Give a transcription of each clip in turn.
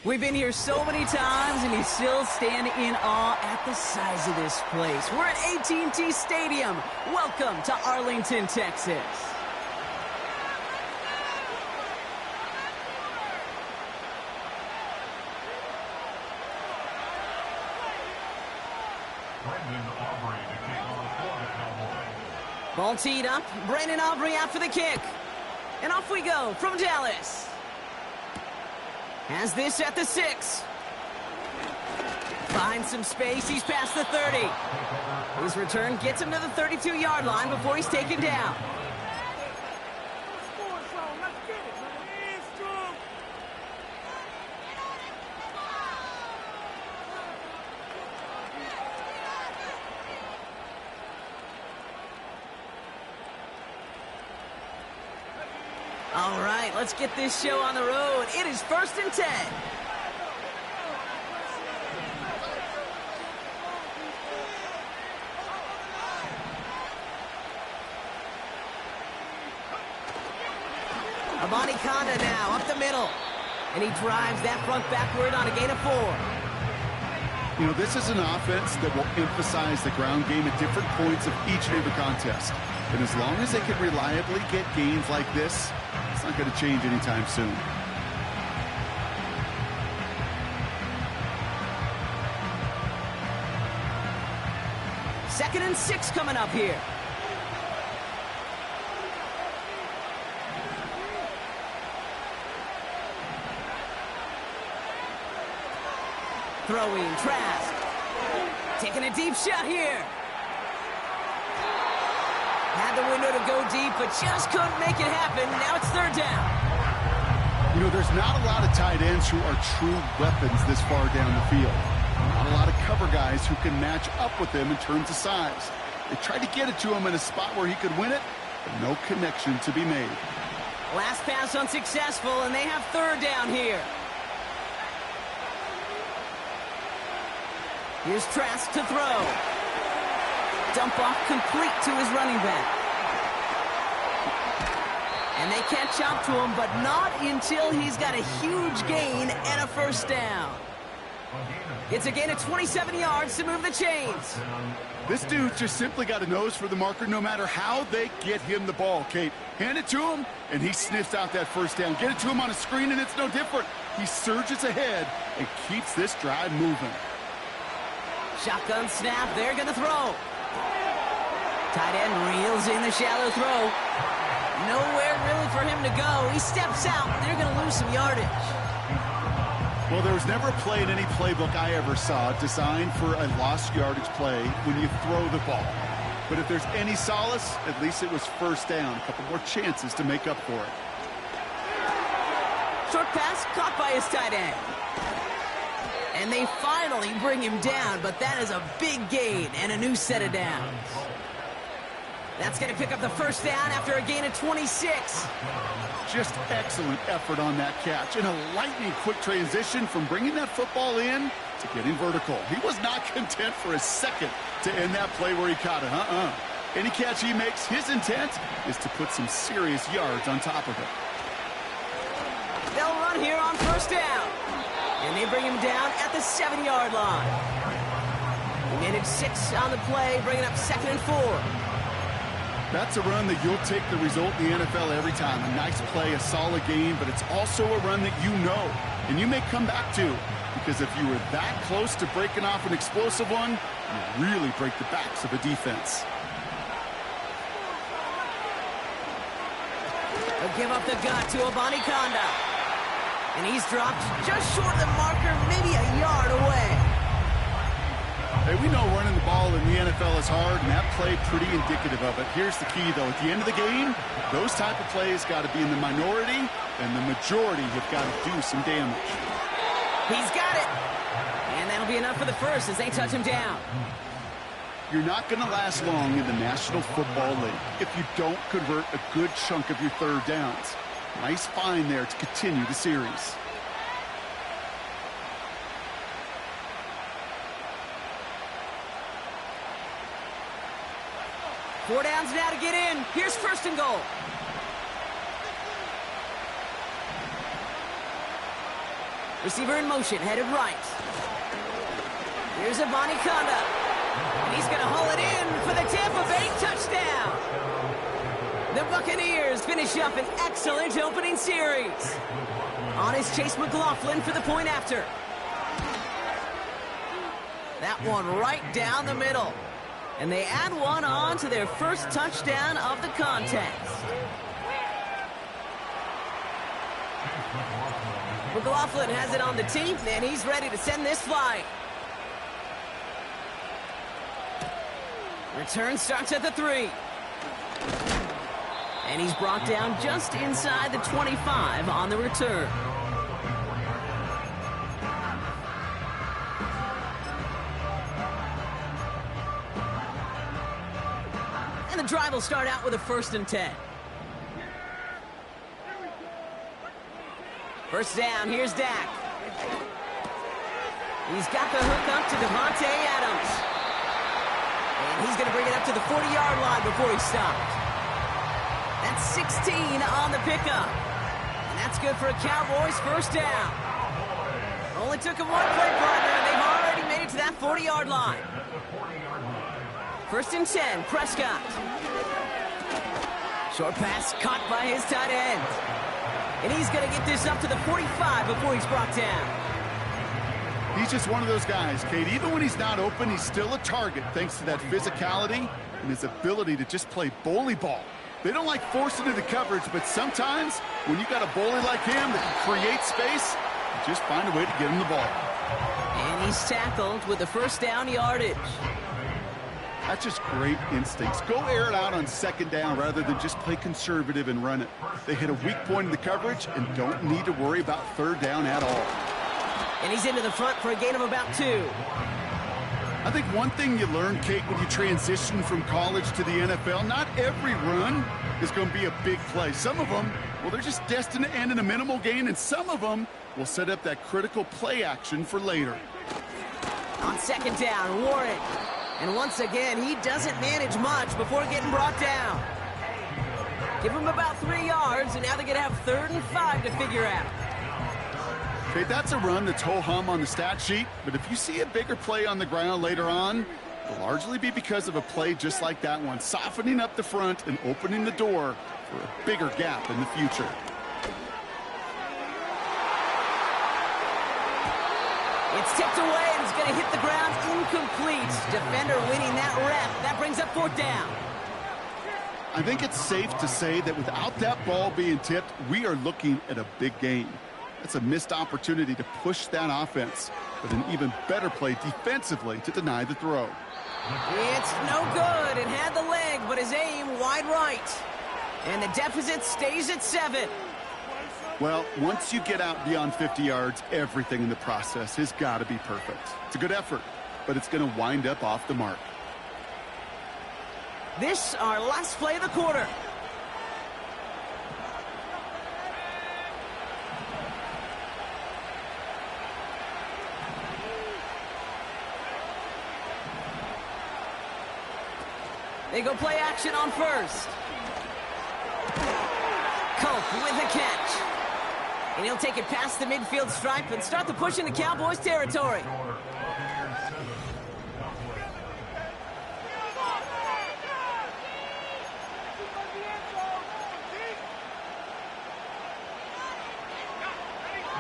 We've been here so many times, and you still stand in awe at the size of this place. We're at AT&T Stadium. Welcome to Arlington, Texas. Ball teed up. Brandon Aubrey out for the kick. And off we go from Dallas. Has this at the 6. Finds some space. He's past the 30. His return gets him to the 32-yard line before he's taken down. All right, let's get this show on the road. It is 1st and 10. Buccaneers now up the middle. And he drives that front backward on a gain of 4. You know, this is an offense that will emphasize the ground game at different points of each and every contest. And as long as they can reliably get gains like this, it's not going to change anytime soon. Second and 6 coming up here. Throwing, Trask. Taking a deep shot here. Had the window to go deep, but just couldn't make it happen. Now it's 3rd down. You know, there's not a lot of tight ends who are true weapons this far down the field. Not a lot of cover guys who can match up with him in terms of size. They tried to get it to him in a spot where he could win it, but no connection to be made. Last pass unsuccessful, and they have 3rd down here. Here's Trask to throw. Dump off complete to his running back. And they catch up to him, but not until he's got a huge gain and a 1st down. It's a gain of 27 yards to move the chains. This dude just simply got a nose for the marker no matter how they get him the ball, Kate. Hand it to him, and he sniffs out that 1st down. Get it to him on a screen, and it's no different. He surges ahead and keeps this drive moving. Shotgun snap. They're going to throw. Tight end reels in the shallow throw. Nowhere really for him to go. He steps out. They're going to lose some yardage. Well, there was never a play in any playbook I ever saw designed for a lost yardage play when you throw the ball. But if there's any solace, at least it was 1st down. A couple more chances to make up for it. Short pass caught by his tight end. And they finally bring him down, but that is a big gain and a new set of downs. That's going to pick up the 1st down after a gain of 26. Just excellent effort on that catch. And a lightning quick transition from bringing that football in to getting vertical. He was not content for a second to end that play where he caught it. Any catch he makes, his intent is to put some serious yards on top of it. They'll run here on 1st down. And they bring him down at the 7-yard line. He made it 6 on the play, bringing up 2nd and 4. That's a run that you'll take the result in the NFL every time. A nice play, a solid game, but it's also a run that you know and you may come back to, because if you were that close to breaking off an explosive one, you really break the backs of a defense. They'll give up the gut to Buccaneers. And he's dropped just short of the marker, maybe a yard away. Hey, we know running the ball in the NFL is hard, and that play pretty indicative of it. Here's the key, though. At the end of the game, those type of plays got to be in the minority, and the majority have got to do some damage. He's got it. And that'll be enough for the 1st as they touch him down. You're not going to last long in the National Football League if you don't convert a good chunk of your 3rd downs. Nice find there to continue the series. Four downs now to get in. Here's 1st and goal. Receiver in motion, headed right. Here's Conda. And he's going to haul it in for the Tampa Bay touchdown. The Buccaneers finish up an excellent opening series. On is Chase McLaughlin for the point after. That one right down the middle. And they add one on to their first touchdown of the contest. McLaughlin has it on the tee, and he's ready to send this flying. Return starts at the 3. And he's brought down just inside the 25 on the return. And the drive will start out with a 1st and 10. First down, here's Dak. He's got the hook up to Devontae Adams. And he's going to bring it up to the 40-yard line before he stopped. That's 16 on the pickup. And that's good for a Cowboys first down. Only took him one play partner, and they've already made it to that 40-yard line. 1st and 10, Prescott. Short pass caught by his tight end. And he's going to get this up to the 45 before he's brought down. He's just one of those guys, Kate. Even when he's not open, he's still a target thanks to that physicality and his ability to just play bully ball. They don't like forcing into coverage, but sometimes when you got a bully like him that can create space, you just find a way to get him the ball. And he's tackled with the first down yardage. That's just great instincts. Go air it out on 2nd down rather than just play conservative and run it. They hit a weak point in the coverage and don't need to worry about 3rd down at all. And he's into the front for a gain of about 2. I think one thing you learn, Kate, when you transition from college to the NFL, not every run is going to be a big play. Some of them, well, they're just destined to end in a minimal gain, and some of them will set up that critical play action for later. On 2nd down, Warren. And once again, he doesn't manage much before getting brought down. Give him about 3 yards, and now they're going to have 3rd and 5 to figure out. Okay, that's a run that's ho-hum on the stat sheet, but if you see a bigger play on the ground later on, it'll largely be because of a play just like that one, softening up the front and opening the door for a bigger gap in the future. It's tipped away, and it's going to hit the ground incomplete. Defender winning that rep. That brings up 4th down. I think it's safe to say that without that ball being tipped, we are looking at a big game. That's a missed opportunity to push that offense, but an even better play defensively to deny the throw. It's no good. It had the leg, but his aim wide right. And the deficit stays at 7. Well, once you get out beyond 50 yards, everything in the process has got to be perfect. It's a good effort, but it's going to wind up off the mark. This our last play of the quarter. They go play action on 1st. Cope with the catch. And he'll take it past the midfield stripe and start the push into Cowboys territory.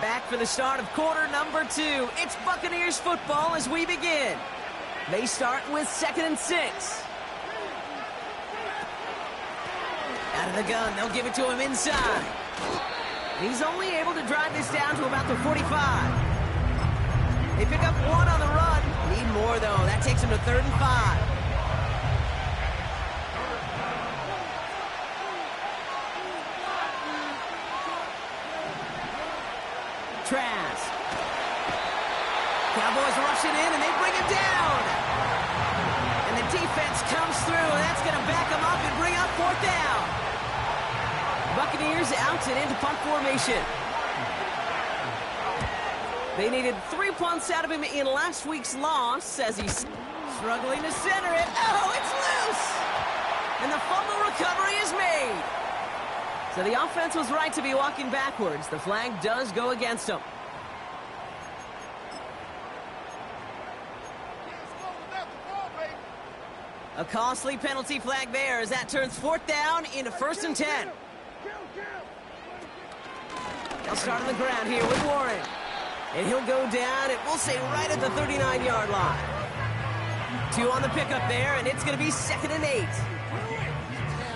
Back for the start of quarter number 2. It's Buccaneers football as we begin. They start with 2nd and 6. Out of the gun, they'll give it to him inside. He's only able to drive this down to about the 45. They pick up 1 on the run. Need more, though. That takes him to 3rd and 5. Trask. Cowboys rushing in, and they bring him down. And the defense comes through, and that's going to back him up and bring up 4th down. Buccaneers out and into punt formation. They needed 3 punts out of him in last week's loss as he's struggling to center it. Oh, it's loose! And the fumble recovery is made. So the offense was right to be walking backwards. The flag does go against them. A costly penalty flag there as that turns 4th down into 1st and 10. They'll start on the ground here with Warren. And he'll go down, and we'll say right at the 39-yard line. 2 on the pickup there, and it's going to be 2nd and 8.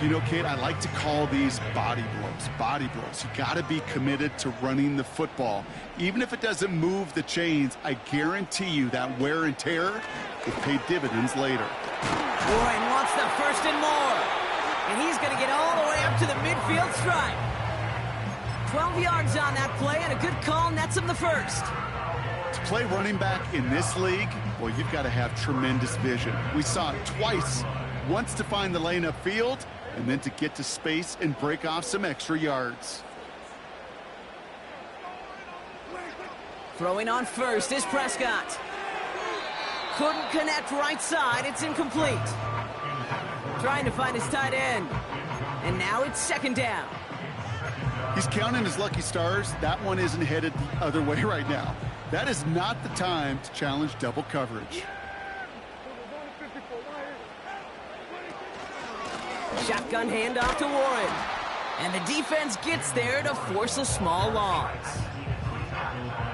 You know, Kate, I like to call these body blows. Body blows. You got to be committed to running the football. Even if it doesn't move the chains, I guarantee you that wear and tear will pay dividends later. Warren wants the 1st and more. And he's going to get all the way up to the midfield stripe. 12 yards on that play, and a good call nets him the 1st. To play running back in this league, well, you've got to have tremendous vision. We saw it twice. Once to find the lane upfield, and then to get to space and break off some extra yards. Throwing on first is Prescott. Couldn't connect right side. It's incomplete. Trying to find his tight end. And now it's 2nd down. He's counting his lucky stars. That one isn't headed the other way right now. That is not the time to challenge double coverage. Shotgun handoff to Warren. And the defense gets there to force a small loss.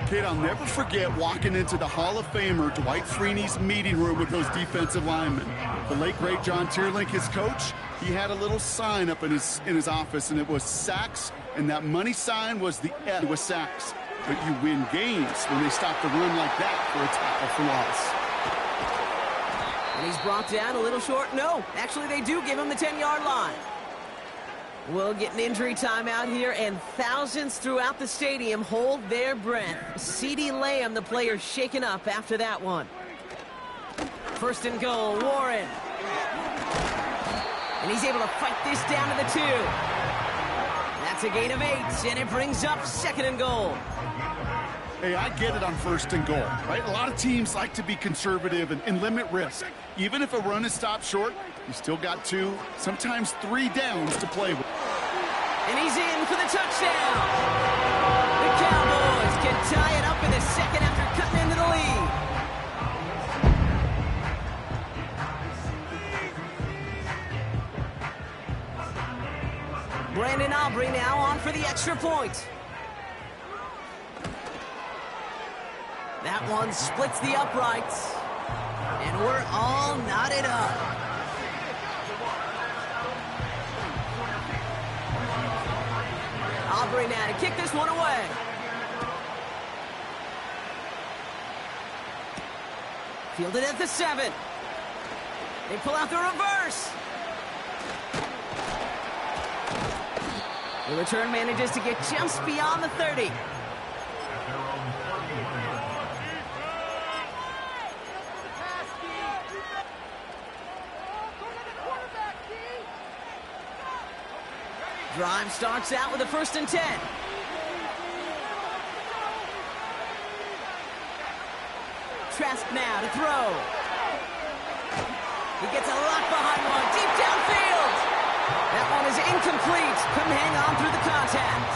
Kate, I'll never forget walking into the Hall of Famer Dwight Freeney's meeting room with those defensive linemen. The late, great John Tierlink, his coach, he had a little sign up in his office, and it was sacks, and that money sign was the S with sacks. But you win games when they stop the run like that for a tackle for loss. And he's brought down a little short. No, actually they do give him the 10-yard line. We'll get an injury timeout here, and thousands throughout the stadium hold their breath. CeeDee Lamb, the player, shaken up after that one. 1st and goal, Warren. And he's able to fight this down to the 2. That's a gain of 8, and it brings up 2nd and goal. Hey, I get it on 1st and goal, right? A lot of teams like to be conservative and limit risk. Even if a run is stopped short, you still got 2, sometimes 3 downs to play with. And he's in for the touchdown. The Cowboys can tie it up in the 2nd after cutting into the lead. Brandon Aubrey now on for the extra point. That one splits the uprights. And we're all knotted up. Aubrey now to kick this one away. Fielded at the 7. They pull out the reverse. The return manages to get just beyond the 30. Drive starts out with a 1st and 10. Trask now to throw. He gets a lot behind one, deep downfield. That one is incomplete. Couldn't hang on through the contact.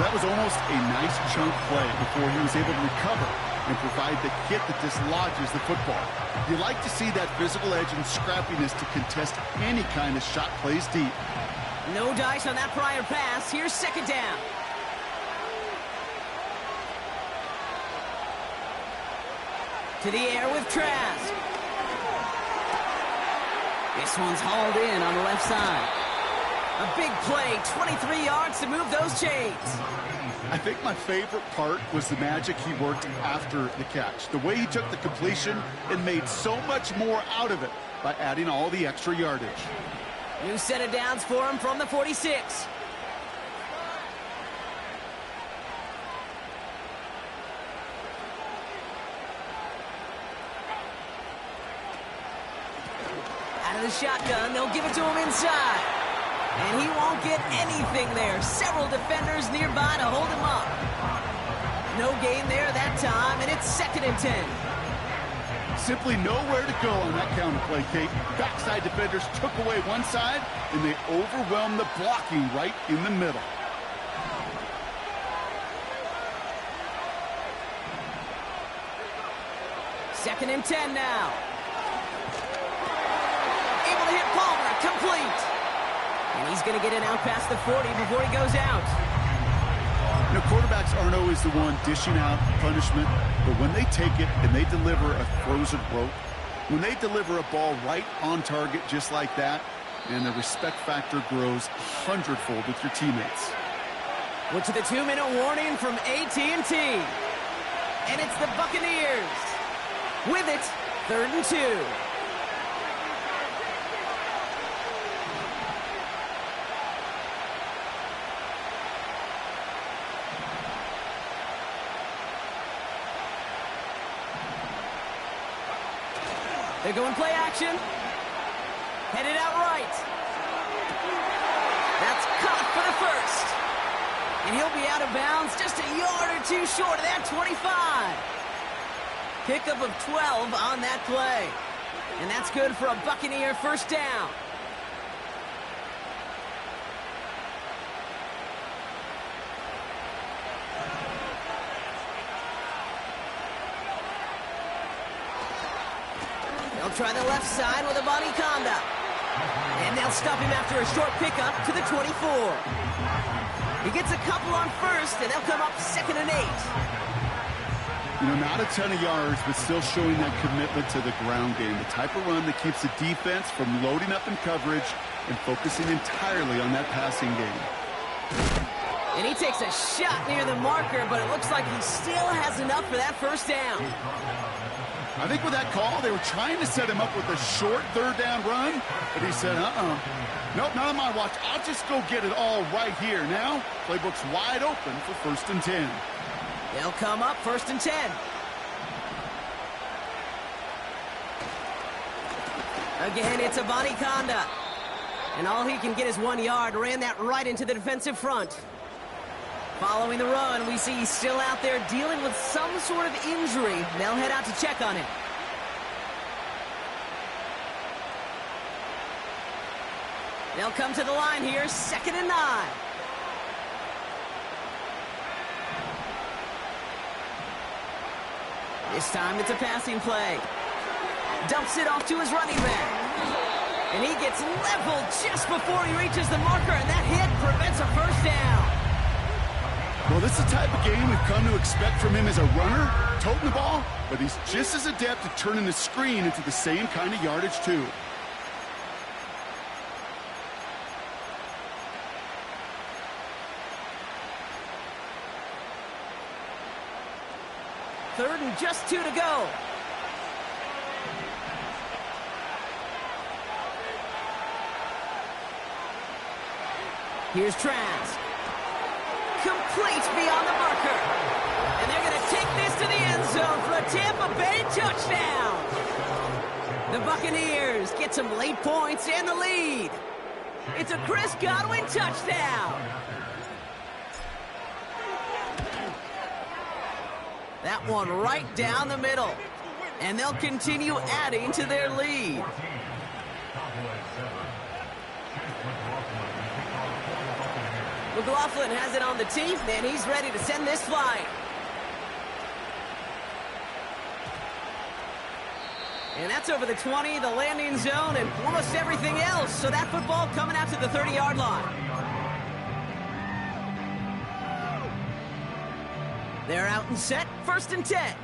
That was almost a nice chunk play before he was able to recover and provide the hit that dislodges the football. You like to see that physical edge and scrappiness to contest any kind of shot plays deep. No dice on that prior pass. Here's 2nd down. To the air with Trask. This one's hauled in on the left side. A big play, 23 yards to move those chains. I think my favorite part was the magic he worked after the catch. The way he took the completion and made so much more out of it by adding all the extra yardage. New set of downs for him from the 46. Out of the shotgun, they'll give it to him inside. And he won't get anything there. Several defenders nearby to hold him up. No gain there that time, and it's 2nd and 10. Simply nowhere to go on that counter play, Kate. Backside defenders took away one side, and they overwhelmed the blocking right in the middle. Second and 10 now. complete. And he's going to get it out past the 40 before he goes out. You know, quarterbacks aren't always the one dishing out punishment, but when they take it and they deliver a frozen rope, when they deliver a ball right on target just like that, and the respect factor grows 100-fold with your teammates. We're to the 2-minute warning from AT&T. And it's the Buccaneers. With it, 3rd and 2. They're going play action. Headed out right. That's caught for the first. And he'll be out of bounds just a yard or two short of that 25. Pickup of 12 on that play. And that's good for a Buccaneer first down. They'll try the left side with a body conduct. And they'll stop him after a short pickup to the 24. He gets a couple on first, and they'll come up 2nd and 8. You know, not a ton of yards, but still showing that commitment to the ground game. The type of run that keeps the defense from loading up in coverage and focusing entirely on that passing game. And he takes a shot near the marker, but it looks like he still has enough for that first down. I think with that call, they were trying to set him up with a short 3rd down run, but he said, nope, not on my watch. I'll just go get it all right here. Now, playbook's wide open for 1st and 10. They'll come up 1st and 10. Again, it's a body conduct. And all he can get is 1 yard. Ran that right into the defensive front. Following the run, we see he's still out there dealing with some sort of injury. They'll head out to check on him. They'll come to the line here, 2nd and 9. This time it's a passing play. Dumps it off to his running back. And he gets leveled just before he reaches the marker, and that hit prevents a first down. Well, this is the type of game we've come to expect from him as a runner, toting the ball, but he's just as adept at turning the screen into the same kind of yardage, too. Third and just 2 to go. Here's Trask. Complete beyond the marker. And they're going to take this to the end zone for a Tampa Bay touchdown. The Buccaneers get some late points and the lead. It's a Chris Godwin touchdown. That one right down the middle. And they'll continue adding to their lead. McLaughlin has it on the tee, and he's ready to send this flying. And that's over the 20, the landing zone, and almost everything else. So that football coming out to the 30-yard line. They're out and set, 1st and 10.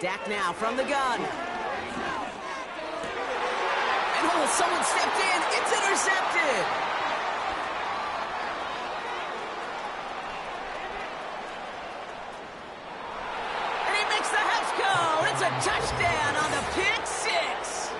Dak now from the gun. And someone stepped in. It's intercepted. And he makes the house call. It's a touchdown on the pick six.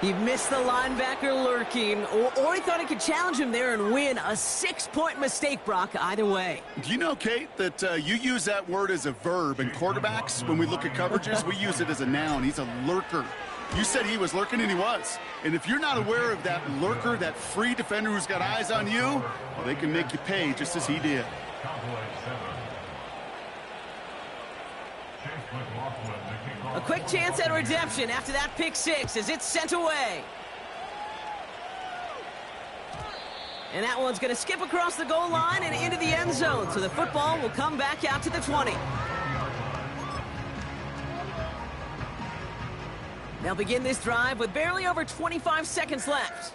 He missed the linebacker lurking, or he thought he could challenge him there and win. A 6-point mistake, Brock, either way. Do you know, Kate, that you use that word as a verb in quarterbacks? When we look at coverages, we use it as a noun. He's a lurker. You said he was lurking, and he was. And if you're not aware of that lurker, that free defender who's got eyes on you, well, they can make you pay just as he did. A quick chance at redemption after that pick six as it's sent away. And that one's going to skip across the goal line and into the end zone. So the football will come back out to the 20. They'll begin this drive with barely over 25 seconds left.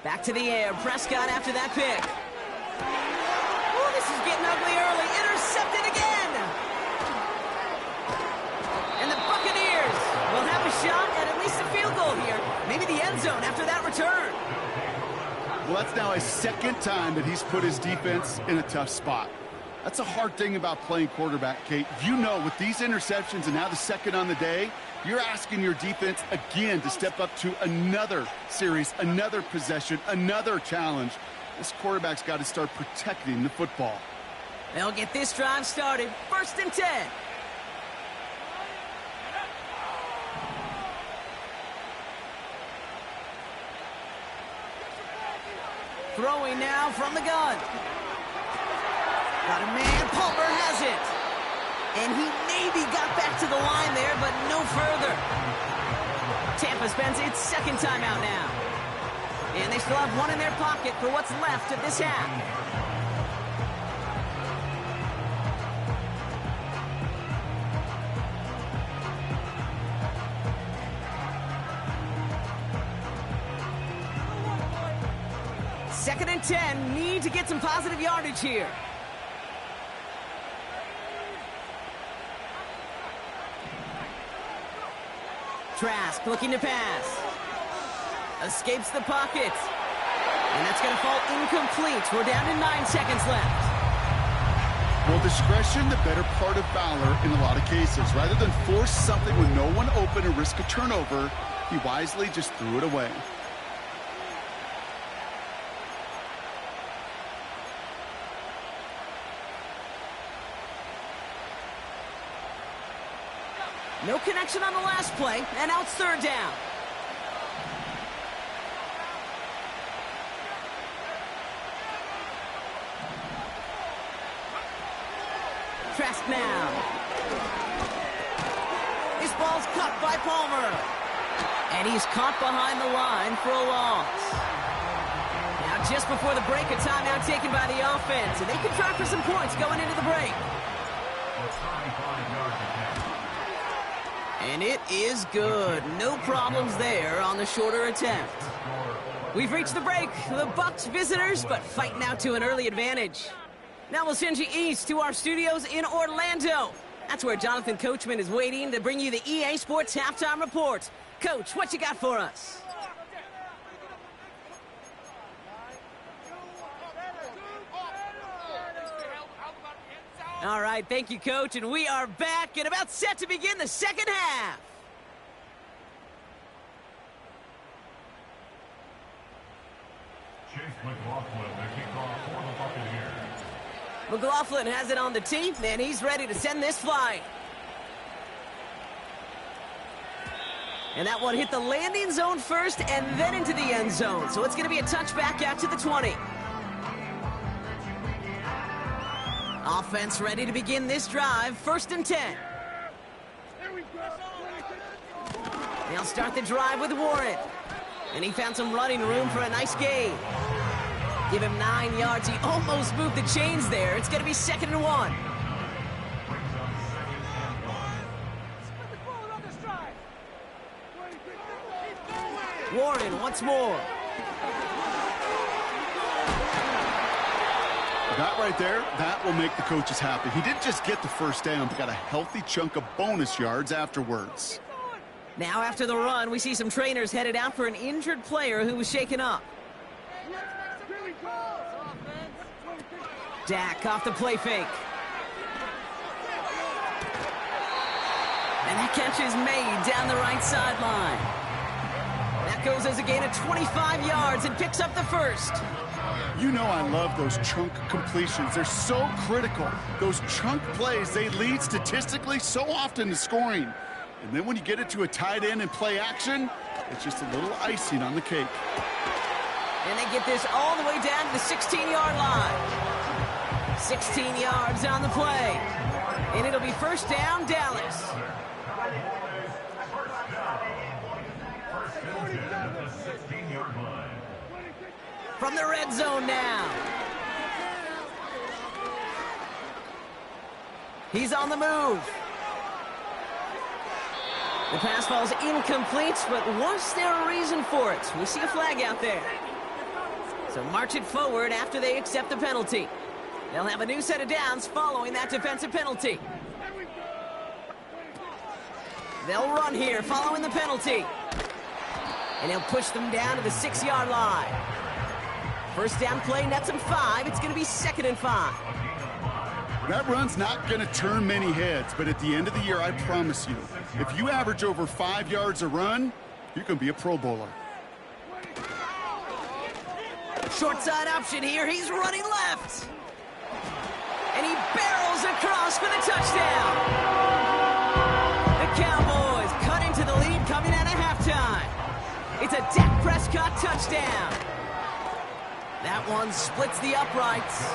Back to the air. Prescott after that pick. Oh, this is getting ugly early. Intercepted again. And the Buccaneers will have a shot at least a field goal here. Maybe the end zone after that return. Well, that's now his second time that he's put his defense in a tough spot. That's a hard thing about playing quarterback, Kate. You know, with these interceptions and now the second on the day, you're asking your defense again to step up to another series, another possession, another challenge. This quarterback's got to start protecting the football. They'll get this drive started. 1st and 10. Throwing now from the gun. Got a man. Palmer has it. And he maybe got back to the line there, but no further. Tampa spends its second timeout now. And they still have one in their pocket for what's left of this half. Second and 10, need to get some positive yardage here. Trask looking to pass. Escapes the pocket. And that's going to fall incomplete. We're down to 9 seconds left. Well, discretion, the better part of valor in a lot of cases. Rather than force something with no one open and risk a turnover, he wisely just threw it away. No connection on the last play, and now it's 3rd down. Trask now. This ball's caught by Palmer. And he's caught behind the line for a loss. Now just before the break, a timeout taken by the offense. And they can try for some points going into the break. And it is good. No problems there on the shorter attempt. We've reached the break. The Bucs visitors, but fighting out to an early advantage. Now we'll send you east to our studios in Orlando. That's where Jonathan Coachman is waiting to bring you the EA Sports Halftime Report. Coach, what you got for us? All right, thank you, Coach, and we are back and about set to begin the second half. McLaughlin has it on the tee, and he's ready to send this flying. And that one hit the landing zone first and then into the end zone. So it's going to be a touchback out to the 20. Offense ready to begin this drive. 1st and 10. They'll start the drive with Warren. And he found some running room for a nice gain. Give him 9 yards. He almost moved the chains there. It's going to be 2nd and 1. Warren once more. That right there, that will make the coaches happy. He didn't just get the first down, but got a healthy chunk of bonus yards afterwards. Now after the run, we see some trainers headed out for an injured player who was shaken up. Dak off the play fake. And that catch is made down the right sideline. That goes as a gain of 25 yards and picks up the first. You know I love those chunk completions. They're so critical. Those chunk plays, they lead statistically so often to scoring. And then when you get it to a tight end and play action, it's just a little icing on the cake. And they get this all the way down to the 16-yard line. 16 yards on the play. And it'll be 1st down, Dallas. From the red zone now. He's on the move. The pass falls incomplete, but was there a reason for it? We see a flag out there. So march it forward after they accept the penalty. They'll have a new set of downs following that defensive penalty. They'll run here following the penalty. And he'll push them down to the 6-yard line. First down play nets him 5. It's going to be 2nd and 5. That run's not going to turn many heads, but at the end of the year, I promise you, if you average over 5 yards a run, you can be a Pro Bowler. Short side option here. He's running left. And he barrels across for the touchdown. The Cowboys cut into the lead coming out of halftime. It's a Dak Prescott touchdown. That one splits the uprights.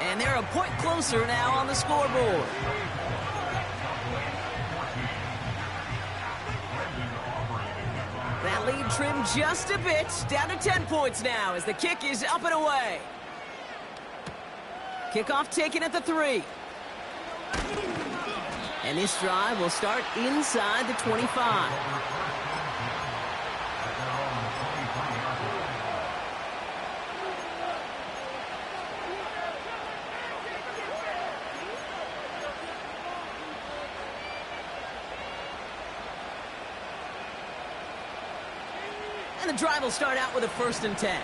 And they're a point closer now on the scoreboard. That lead trimmed just a bit, down to 10 points now as the kick is up and away. Kickoff taken at the 3. And this drive will start inside the 25. And the drive will start out with a 1st and 10.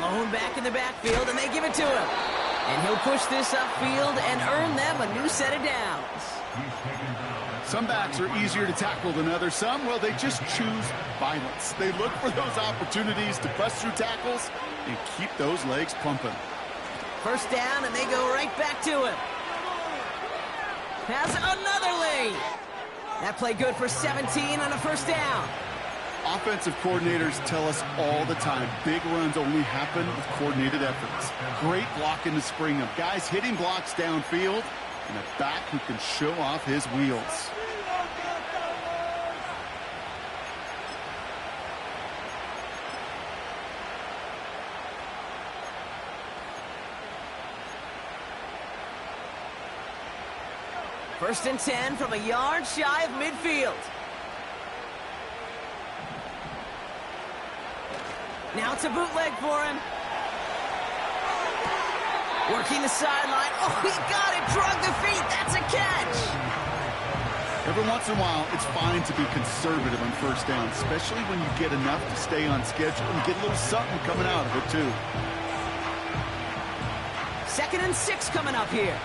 Lone back in the backfield, and they give it to him. And he'll push this upfield and earn them a new set of downs. Some backs are easier to tackle than others. Some, well, they just choose violence. They look for those opportunities to bust through tackles and keep those legs pumping. First down, and they go right back to him. Has another lead. That play good for 17 on a first down. Offensive coordinators tell us all the time, big runs only happen with coordinated efforts. Great blocking to spring them. Guys hitting blocks downfield, and a back who can show off his wheels. First and 10 from a yard shy of midfield. Now it's a bootleg for him. Working the sideline. Oh, he got it. Drug the feet. That's a catch. Every once in a while, it's fine to be conservative on first down, especially when you get enough to stay on schedule and get a little something coming out of it, too. 2nd and 6 coming up here.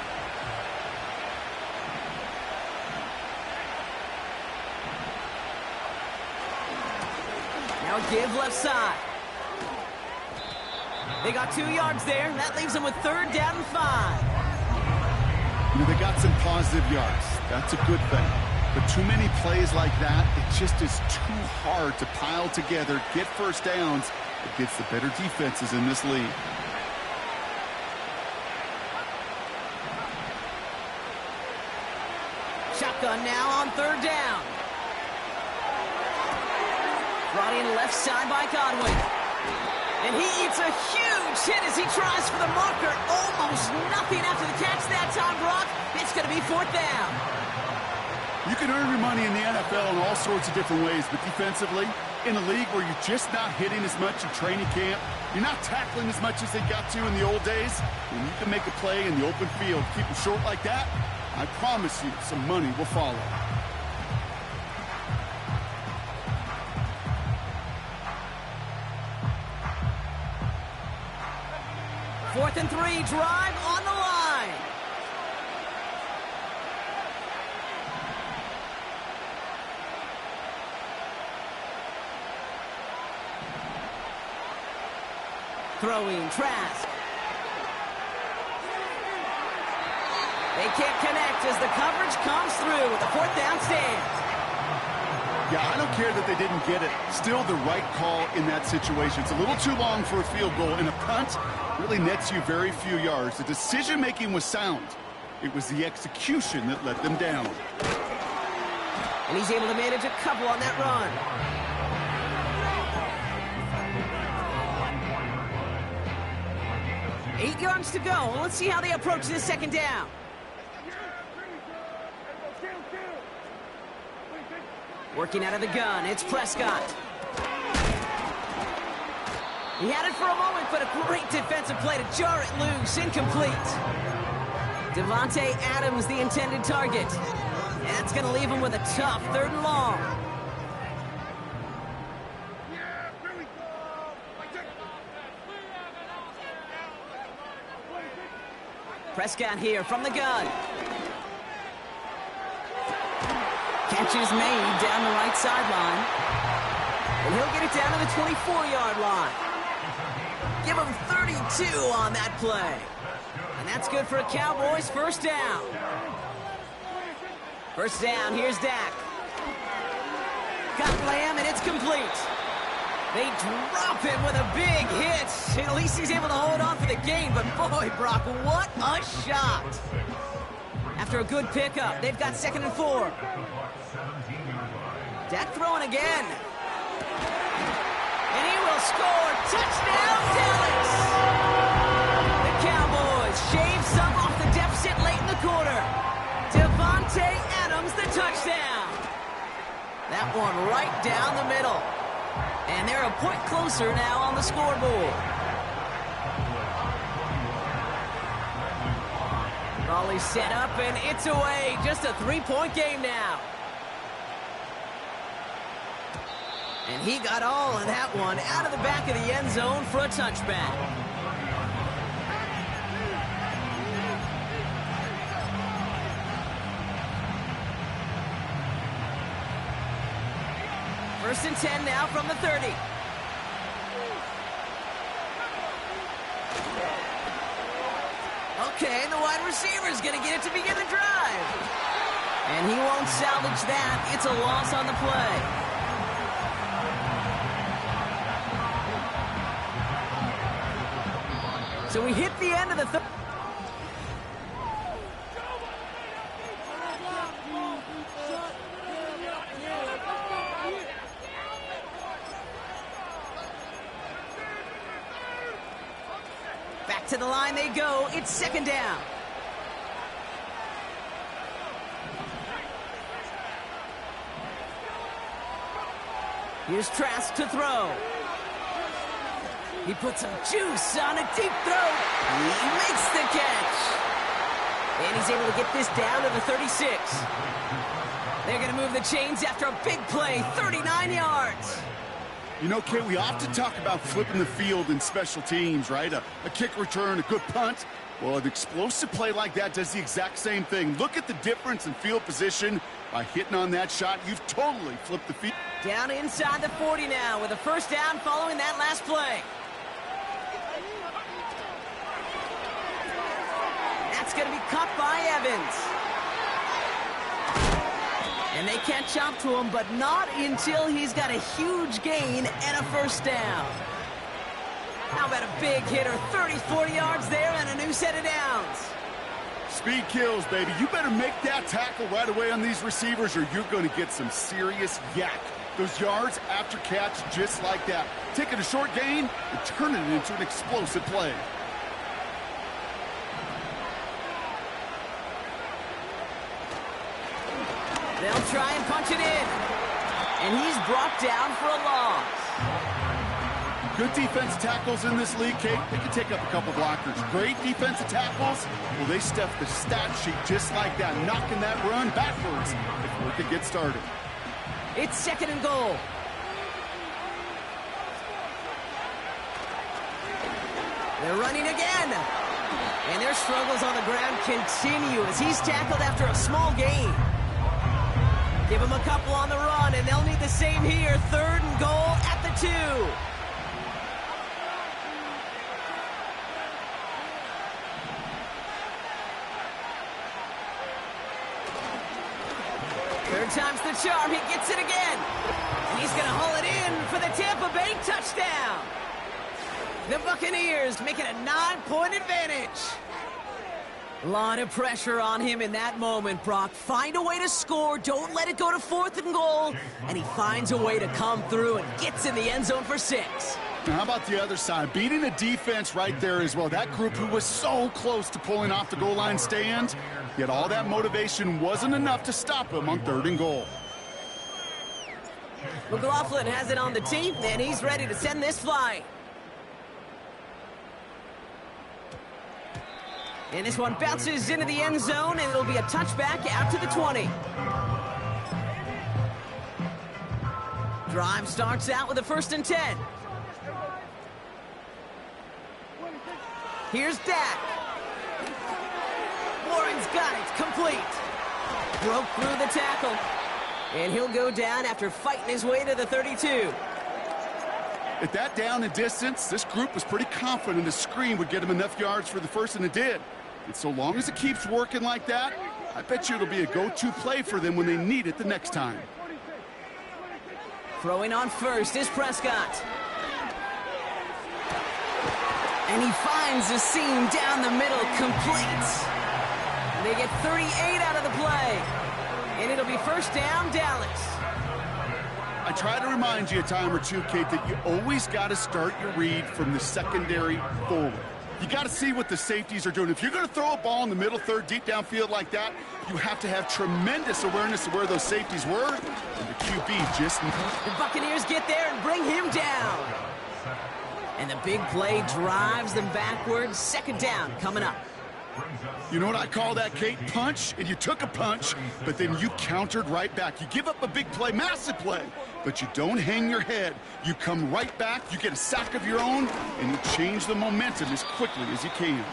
Now a give left side. They got 2 yards there. That leaves them with 3rd down and 5. You know, they got some positive yards. That's a good thing. But too many plays like that, it just is too hard to pile together, get first downs against the better defenses in this league. Shotgun now on 3rd down. Brought in left side by Godwin. And he eats a huge hit as he tries for the marker. Almost nothing after the catch that time, Brock. It's going to be 4th down. You can earn your money in the NFL in all sorts of different ways, but defensively, in a league where you're just not hitting as much in training camp, you're not tackling as much as they got to in the old days, when you can make a play in the open field, keep them short like that, I promise you some money will follow. Fourth and 3, drive on the line. Throwing Trask. They can't connect as the coverage comes through with a 4th down stand. Yeah, I don't care that they didn't get it. Still the right call in that situation. It's a little too long for a field goal, and a punt really nets you very few yards. The decision-making was sound. It was the execution that let them down. And he's able to manage a couple on that run. Eight yards to go. Let's see how they approach this second down. Working out of the gun, it's Prescott. He had it for a moment, but a great defensive play to jar it loose. Incomplete. Devontae Adams, the intended target. And that's going to leave him with a tough 3rd and long. Prescott here from the gun. Catch is made down the right sideline. And he'll get it down to the 24-yard line. Give him 32 on that play. And that's good for a Cowboys first down. First down, here's Dak. Got Lamb, and it's complete. They drop him with a big hit. At least he's able to hold on for the gain, but boy, Brock, what a shot. After a good pickup, they've got 2nd and 4. Dak throwing again. And he will score. Touchdown, Dallas! The Cowboys shave some off the deficit late in the quarter. Devontae Adams, the touchdown. That one right down the middle. And they're a point closer now on the scoreboard. Raleigh's set up, and it's away. Just a 3-point game now. And he got all of that one out of the back of the end zone for a touchback. First and 10 now from the 30. Okay, the wide receiver's going to get it to begin the drive. And he won't salvage that. It's a loss on the play. So we hit the end of the third. Back to the line they go. It's 2nd down. Here's Trask to throw. He puts some juice on a deep throw. He makes the catch. And he's able to get this down to the 36. They're going to move the chains after a big play, 39 yards. You know, Kate, we often talk about flipping the field in special teams, right? A kick return, a good punt. Well, an explosive play like that does the exact same thing. Look at the difference in field position. By hitting on that shot, you've totally flipped the field. Down inside the 40 now with a first down following that last play. That's going to be caught by Evans. And they can't chomp to him, but not until he's got a huge gain and a first down. How about a big hitter, 30-40 yards there and a new set of downs. Speed kills, baby. You better make that tackle right away on these receivers or you're going to get some serious yak. Those yards after catch just like that. Taking a short gain and turning it into an explosive play. They'll try and punch it in. And he's brought down for a loss. Good defense tackles in this league, Kate. They can take up a couple blockers. Great defensive tackles. Well, they stuff the stat sheet just like that, knocking that run backwards before it could get started. It's 2nd and goal. They're running again. And their struggles on the ground continue as he's tackled after a small gain. Give him a couple on the run, and they'll need the same here. 3rd and goal at the 2. Third time's the charm. He gets it again. And he's going to haul it in for the Tampa Bay touchdown. The Buccaneers make it a 9-point advantage. A lot of pressure on him in that moment, Brock. Find a way to score. Don't let it go to 4th and goal. And he finds a way to come through and gets in the end zone for 6. Now, how about the other side? Beating a defense right there as well. That group who was so close to pulling off the goal line stand, yet all that motivation wasn't enough to stop him on 3rd and goal. McLaughlin has it on the tee, and he's ready to send this flying. And this one bounces into the end zone, and it'll be a touchback out to the 20. Drive starts out with a 1st and 10. Here's Dak. Warren's got it, complete. Broke through the tackle. And he'll go down after fighting his way to the 32. At that down and distance, this group was pretty confident the screen would get him enough yards for the first, and it did. And so long as it keeps working like that, I bet you it'll be a go-to play for them when they need it the next time. Throwing on first is Prescott. And he finds a seam down the middle, complete. They get 38 out of the play. And it'll be 1st down, Dallas. I try to remind you a time or two, Kate, that you always got to start your read from the secondary forward. You got to see what the safeties are doing. If you're going to throw a ball in the middle third, deep downfield like that, you have to have tremendous awareness of where those safeties were. And the QB just... The Buccaneers get there and bring him down. And the big play drives them backwards. 2nd down coming up. You know what I call that, Kate? Punch, and you took a punch, but then you countered right back. You give up a big play, massive play, but you don't hang your head. You come right back, you get a sack of your own, and you change the momentum as quickly as you can.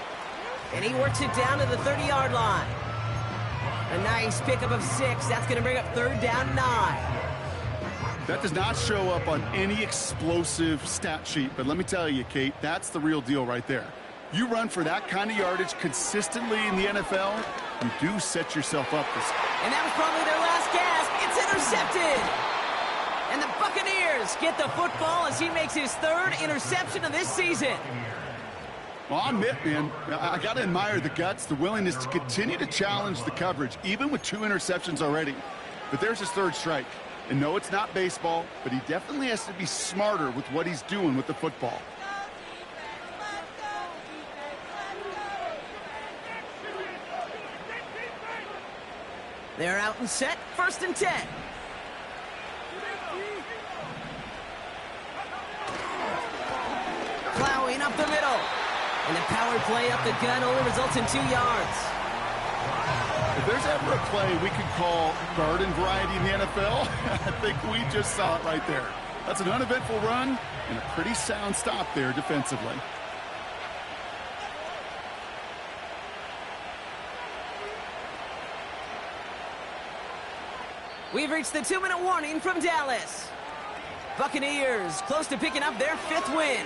And he works it down to the 30-yard line. A nice pickup of 6. That's going to bring up 3rd down 9. That does not show up on any explosive stat sheet, but let me tell you, Kate, that's the real deal right there. You run for that kind of yardage consistently in the NFL, you do set yourself up for... And that was probably their last gasp. It's intercepted. And the Buccaneers get the football as he makes his 3rd interception of this season. Well, I'll admit, man, I got to admire the guts, the willingness to continue to challenge the coverage, even with 2 interceptions already. But there's his 3rd strike. And no, it's not baseball, but he definitely has to be smarter with what he's doing with the football. They're out and set, 1st and 10. Plowing up the middle. And the power play up the gun only results in 2 yards. If there's ever a play we could call garden variety in the NFL, I think we just saw it right there. That's an uneventful run and a pretty sound stop there defensively. We've reached the 2-minute warning from Dallas. Buccaneers close to picking up their 5th win.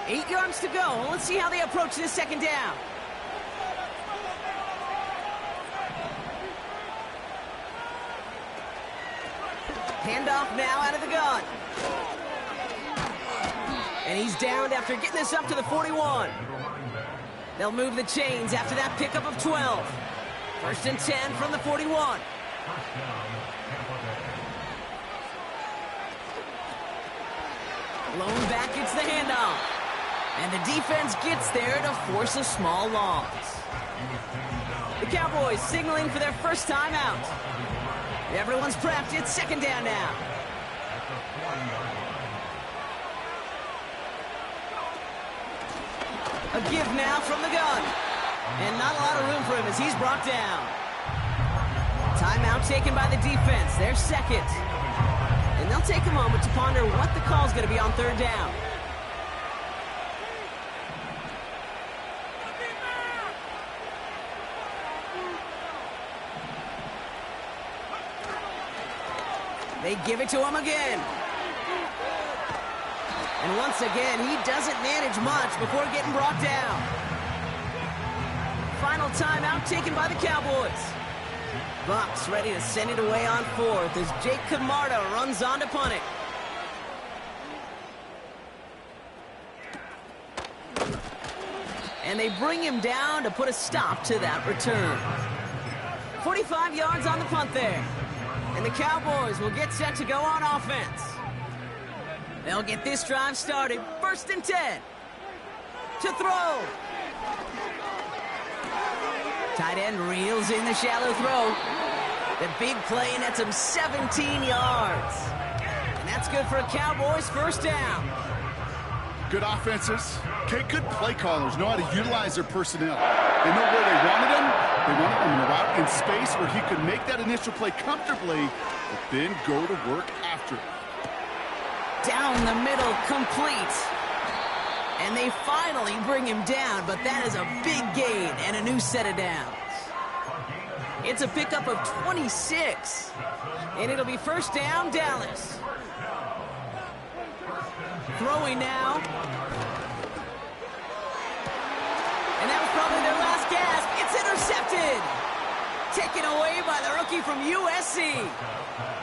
Eight yards to go. Let's see how they approach this 2nd down. Handoff now out of the gun. And he's downed after getting this up to the 41. They'll move the chains after that pickup of 12. 1st and 10 from the 41. Blown back, it's the handoff. And the defense gets there to force a small loss. The Cowboys signaling for their 1st time out. Everyone's prepped. It's 2nd down now. A give now from the gun. And not a lot of room for him as he's brought down. Timeout taken by the defense. Their 2nd. And they'll take a moment to ponder what the call's going to be on 3rd down. They give it to him again. And once again, he doesn't manage much before getting brought down. Final timeout taken by the Cowboys. Bucs ready to send it away on 4th as Jake Camarda runs on to punt it. And they bring him down to put a stop to that return. 45 yards on the punt there. And the Cowboys will get set to go on offense. They'll get this drive started. 1st and 10. To throw. Tight end reels in the shallow throw. The big play nets him 17 yards. And that's good for a Cowboys 1st down. Good offenses. Okay, good play callers know how to utilize their personnel. They know where they wanted him. They wanted him in a route in space where he could make that initial play comfortably, but then go to work after it. Down the middle, complete. And they finally bring him down, but that is a big gain and a new set of downs. It's a pickup of 26. And it'll be 1st down, Dallas. Throwing now. And that was probably their last gasp. It's intercepted. Taken away by the rookie from USC.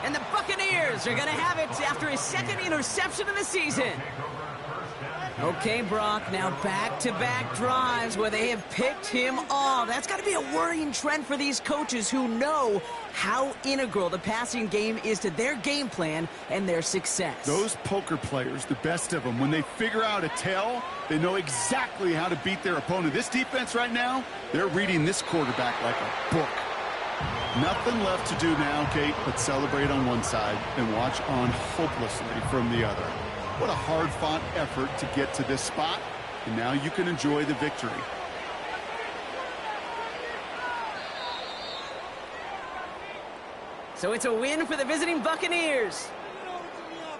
And the Buccaneers are going to have it after his 2nd interception of the season. Okay, Brock, now back-to-back drives where they have picked him off. That's got to be a worrying trend for these coaches who know how integral the passing game is to their game plan and their success. Those poker players, the best of them, when they figure out a tell, they know exactly how to beat their opponent. This defense right now, they're reading this quarterback like a book. Nothing left to do now, Kate, but celebrate on one side and watch on hopelessly from the other. What a hard-fought effort to get to this spot, and now you can enjoy the victory. So it's a win for the visiting Buccaneers.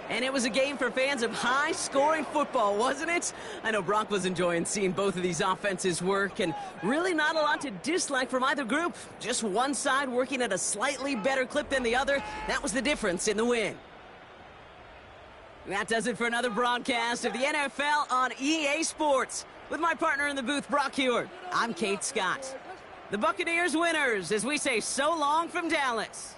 And it was a game for fans of high-scoring football, wasn't it? I know Brock was enjoying seeing both of these offenses work, and really not a lot to dislike from either group. Just one side working at a slightly better clip than the other. That was the difference in the win. That does it for another broadcast of the NFL on EA Sports. With my partner in the booth, Brock Heward, I'm Kate Scott. The Buccaneers winners as we say so long from Dallas.